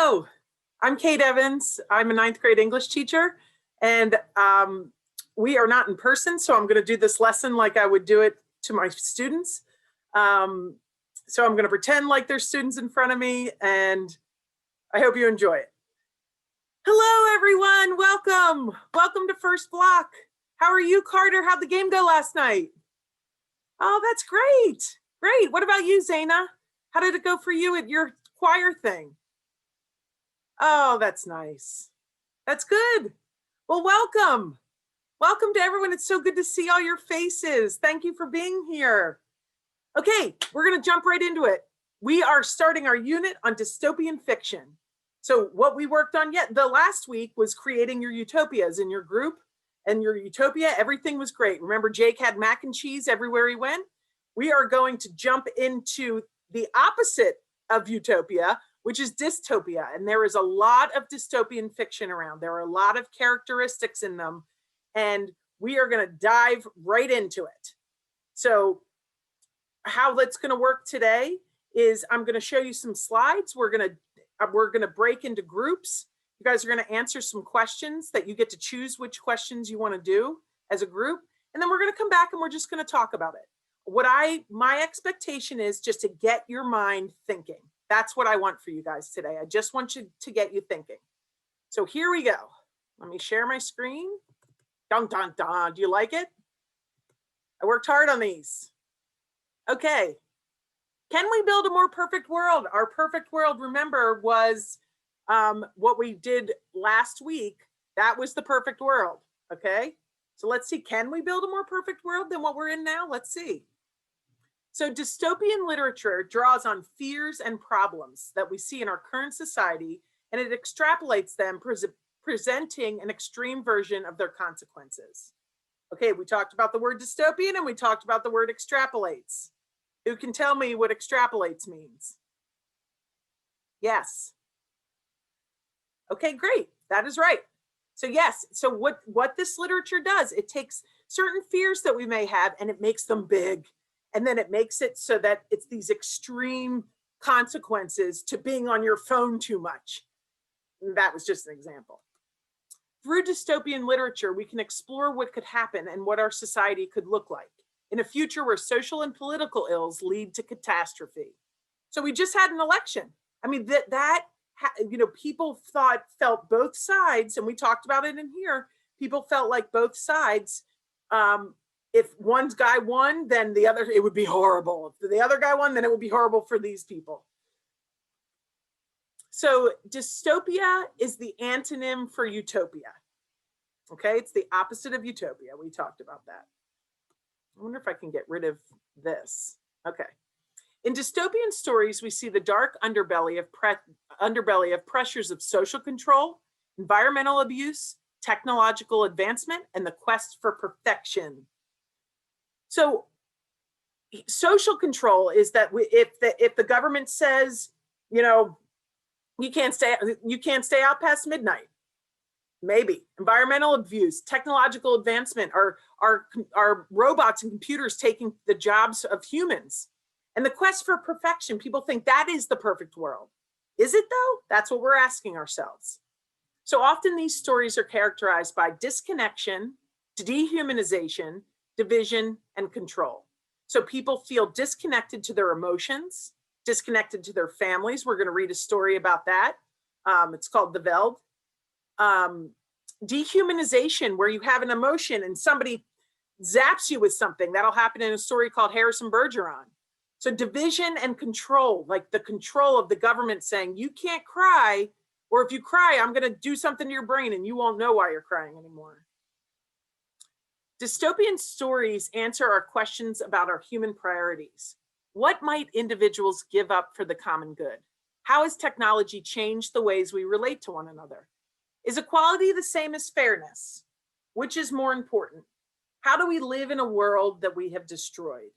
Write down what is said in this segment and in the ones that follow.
Hello, I'm Kate Evans. I'm a ninth grade English teacher, and we are not in person, so I'm going to do this lesson like I would do it to my students. So I'm going to pretend like there's students in front of me, and I hope you enjoy it. Hello, everyone. Welcome. Welcome to First Block. How are you, Carter? How'd the game go last night? Oh, that's great. Great. What about you, Zaina? How did it go for you at your choir thing? Oh, that's nice. That's good. Well, welcome. Welcome to everyone. It's so good to see all your faces. Thank you for being here. Okay, we're going to jump right into it. We are starting our unit on dystopian fiction. So what we worked on the last week was creating your utopias in your group, and your utopia, everything was great. Remember, Jake had mac and cheese everywhere he went? We are going to jump into the opposite of utopia, which is dystopia. And there is a lot of dystopian fiction around. There are a lot of characteristics in them, and we are going to dive right into it. So how that's going to work today is I'm going to show you some slides. We're going to break into groups. You guys are going to answer some questions that you get to choose which questions you want to do as a group. And then we're going to come back and we're just going to talk about it. My expectation is just to get your mind thinking. That's what I want for you guys today. I just want you to get you thinking. So here we go. Let me share my screen. Dun, dun, dun. Do you like it? I worked hard on these. Okay. Can we build a more perfect world? Our perfect world, remember, was what we did last week. That was the perfect world. Okay. So let's see, can we build a more perfect world than what we're in now? Let's see. So dystopian literature draws on fears and problems that we see in our current society, and it extrapolates them, presenting an extreme version of their consequences. Okay, we talked about the word dystopian and we talked about the word extrapolates. Who can tell me what extrapolates means? Yes. Okay, great. That is right. So yes, so what this literature does, it takes certain fears that we may have and it makes them big. And then it makes it so that it's these extreme consequences to being on your phone too much. And that was just an example. Through dystopian literature, we can explore what could happen and what our society could look like in a future where social and political ills lead to catastrophe. So we just had an election. I mean, people felt both sides, and we talked about it in here. People felt like both sides, if one guy won, then the other, it would be horrible. If the other guy won, then it would be horrible for these people. So dystopia is the antonym for utopia. Okay, it's the opposite of utopia. We talked about that. I wonder if I can get rid of this. Okay. In dystopian stories, we see the dark underbelly of pressures of social control, environmental abuse, technological advancement, and the quest for perfection. So social control is that if the government says, you can't stay out past midnight, maybe. Environmental abuse, technological advancement, are robots and computers taking the jobs of humans. And the quest for perfection, people think that is the perfect world. Is it though? That's what we're asking ourselves. So often these stories are characterized by disconnection, dehumanization, division, and control. So people feel disconnected to their emotions, disconnected to their families. We're going to read a story about that. It's called The Veld. Dehumanization, where you have an emotion and somebody zaps you with something. That'll happen in a story called Harrison Bergeron. So division and control, like the control of the government saying, you can't cry, or if you cry, I'm going to do something to your brain and you won't know why you're crying anymore. Dystopian stories answer our questions about our human priorities. What might individuals give up for the common good? How has technology changed the ways we relate to one another? Is equality the same as fairness? Which is more important? How do we live in a world that we have destroyed?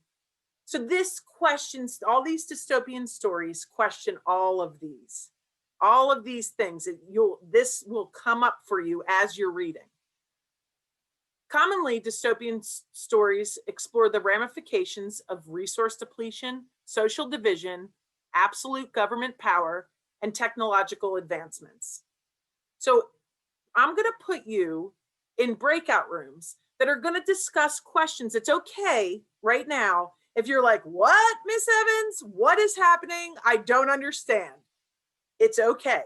So this questions, all these dystopian stories question all of these things. This will come up for you as you're reading. Commonly, dystopian stories explore the ramifications of resource depletion, social division, absolute government power, and technological advancements. So I'm going to put you in breakout rooms that are going to discuss questions. It's okay right now if you're like, what, Miss Evans? What is happening? I don't understand. It's okay.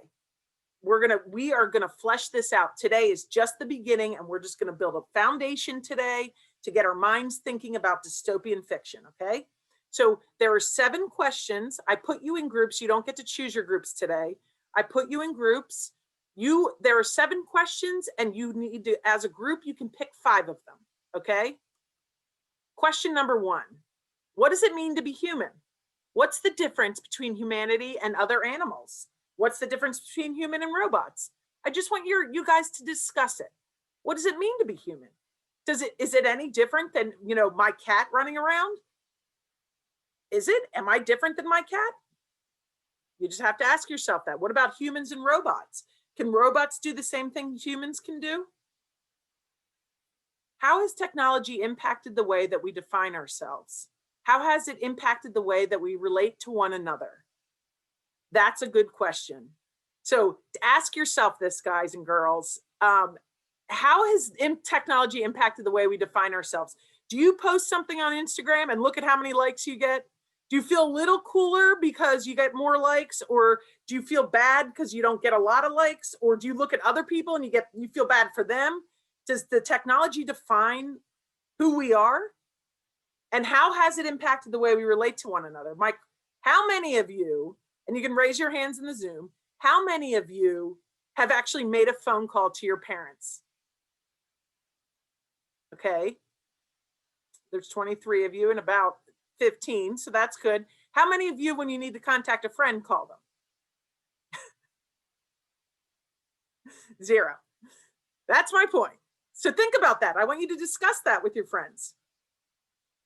We are going to flesh this out. Today is just the beginning, and we're just going to build a foundation today to get our minds thinking about dystopian fiction, okay? So there are 7 questions. I put you in groups. You don't get to choose your groups today. I put you in groups. There are 7 questions, and you need to, as a group, you can pick 5 of them, okay? Question number 1, what does it mean to be human? What's the difference between humanity and other animals? What's the difference between human and robots? I just want you guys to discuss it. What does it mean to be human? Is it any different than, my cat running around? Is it? Am I different than my cat? You just have to ask yourself that. What about humans and robots? Can robots do the same thing humans can do? How has technology impacted the way that we define ourselves? How has it impacted the way that we relate to one another? That's a good question. So ask yourself this, guys and girls. How has technology impacted the way we define ourselves? Do you post something on Instagram and look at how many likes you get? Do you feel a little cooler because you get more likes? Or do you feel bad because you don't get a lot of likes? Or do you look at other people and you feel bad for them? Does the technology define who we are? And how has it impacted the way we relate to one another? Mike, how many of you, and you can raise your hands in the Zoom, how many of you have actually made a phone call to your parents? Okay. There's 23 of you and about 15, so that's good. How many of you, when you need to contact a friend, call them? 0. That's my point. So think about that. I want you to discuss that with your friends.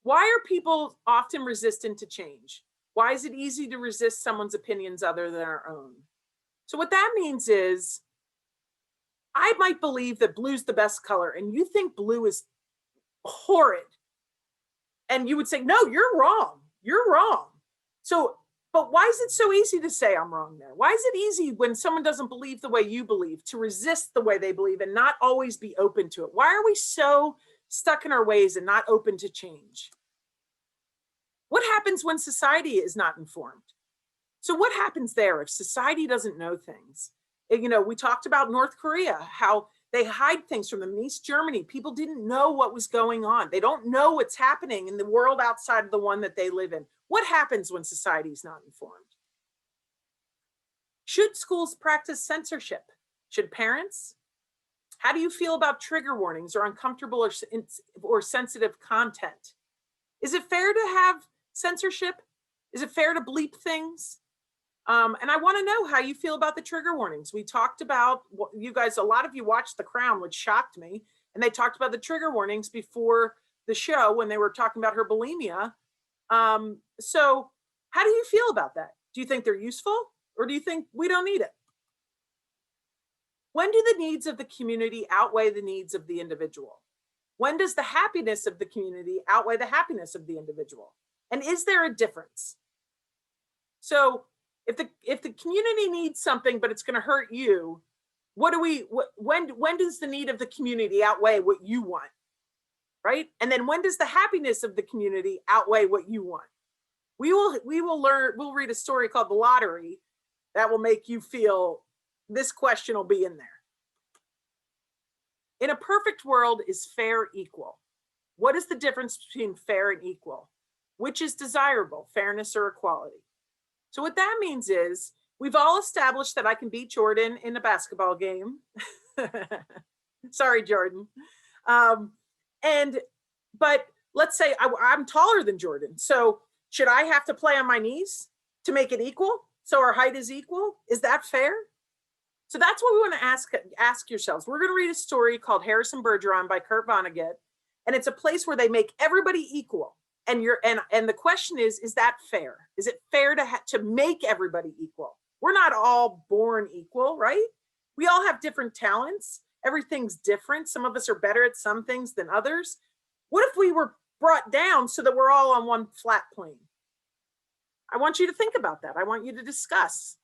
Why are people often resistant to change? Why is it easy to resist someone's opinions other than our own? So what that means is, I might believe that blue's the best color, and you think blue is horrid. And you would say, no, you're wrong. You're wrong. So, but why is it so easy to say I'm wrong there? Why is it easy when someone doesn't believe the way you believe to resist the way they believe and not always be open to it? Why are we so stuck in our ways and not open to change? What happens when society is not informed? So what happens there if society doesn't know things? We talked about North Korea, how they hide things from them. In East Germany, people didn't know what was going on. They don't know what's happening in the world outside of the one that they live in. What happens when society is not informed? Should schools practice censorship? Should parents? How do you feel about trigger warnings or uncomfortable or sensitive content? Is it fair to have censorship? Is it fair to bleep things? And I want to know how you feel about the trigger warnings. We talked about, you guys, a lot of you watched The Crown, which shocked me. And they talked about the trigger warnings before the show when they were talking about her bulimia. So how do you feel about that? Do you think they're useful, or do you think we don't need it? When do the needs of the community outweigh the needs of the individual? When does the happiness of the community outweigh the happiness of the individual? And is there a difference? So if the community needs something, but it's going to hurt you, when does the need of the community outweigh what you want? Right? And then when does the happiness of the community outweigh what you want? We'll read a story called The Lottery that will make you feel this question will be in there. In a perfect world, is fair equal? What is the difference between fair and equal? Which is desirable, fairness or equality? So what that means is, we've all established that I can beat Jordan in a basketball game. Sorry, Jordan. But let's say I'm taller than Jordan. So should I have to play on my knees to make it equal? So our height is equal? Is that fair? So that's what we want to ask yourselves. We're going to read a story called Harrison Bergeron by Kurt Vonnegut. And it's a place where they make everybody equal. And the question is that fair? Is it fair to make everybody equal? We're not all born equal, right? We all have different talents. Everything's different. Some of us are better at some things than others. What if we were brought down so that we're all on one flat plane? I want you to think about that. I want you to discuss.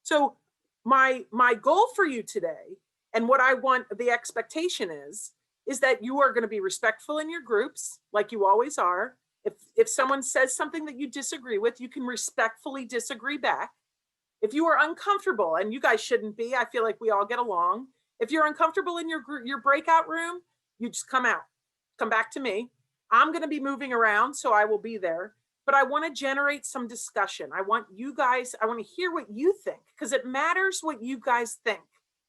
So my goal for you today, and what I want, the expectation is that you are going to be respectful in your groups, like you always are. If someone says something that you disagree with, you can respectfully disagree back. If you are uncomfortable, and you guys shouldn't be, I feel like we all get along. If you're uncomfortable in your breakout room, you just come out, come back to me. I'm going to be moving around, so I will be there. But I want to generate some discussion. I want you guys, I want to hear what you think, because it matters what you guys think.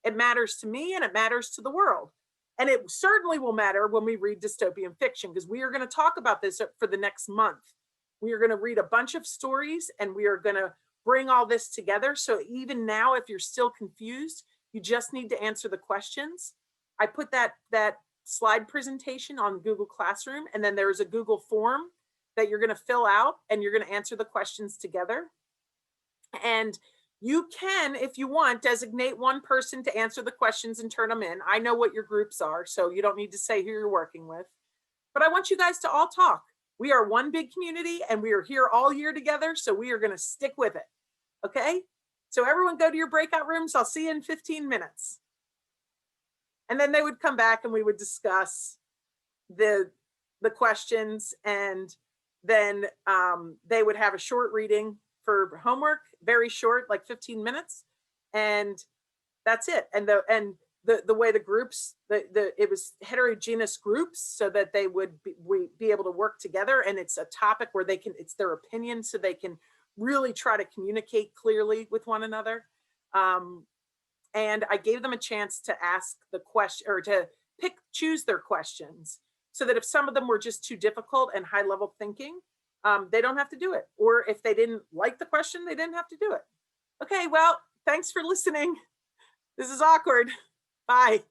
It matters to me and it matters to the world. And it certainly will matter when we read dystopian fiction, because we are going to talk about this for the next month. We are going to read a bunch of stories and we are going to bring all this together. So even now, if you're still confused, you just need to answer the questions. I put that slide presentation on Google Classroom, and then there's a Google form that you're going to fill out and you're going to answer the questions together. And you can, if you want, designate one person to answer the questions and turn them in. I know what your groups are, so you don't need to say who you're working with. But I want you guys to all talk. We are one big community and we are here all year together, so we are going to stick with it. Okay? So everyone go to your breakout rooms. I'll see you in 15 minutes. And then they would come back and we would discuss the questions, and then they would have a short reading for homework, very short, like 15 minutes. And that's it. And the way the groups, it was heterogeneous groups so that they would be able to work together. And it's a topic where they can, it's their opinion, so they can really try to communicate clearly with one another. And I gave them a chance to ask the question, or to choose their questions, so that if some of them were just too difficult and high level thinking, they don't have to do it. Or if they didn't like the question, they didn't have to do it. Okay, well, thanks for listening. This is awkward. Bye.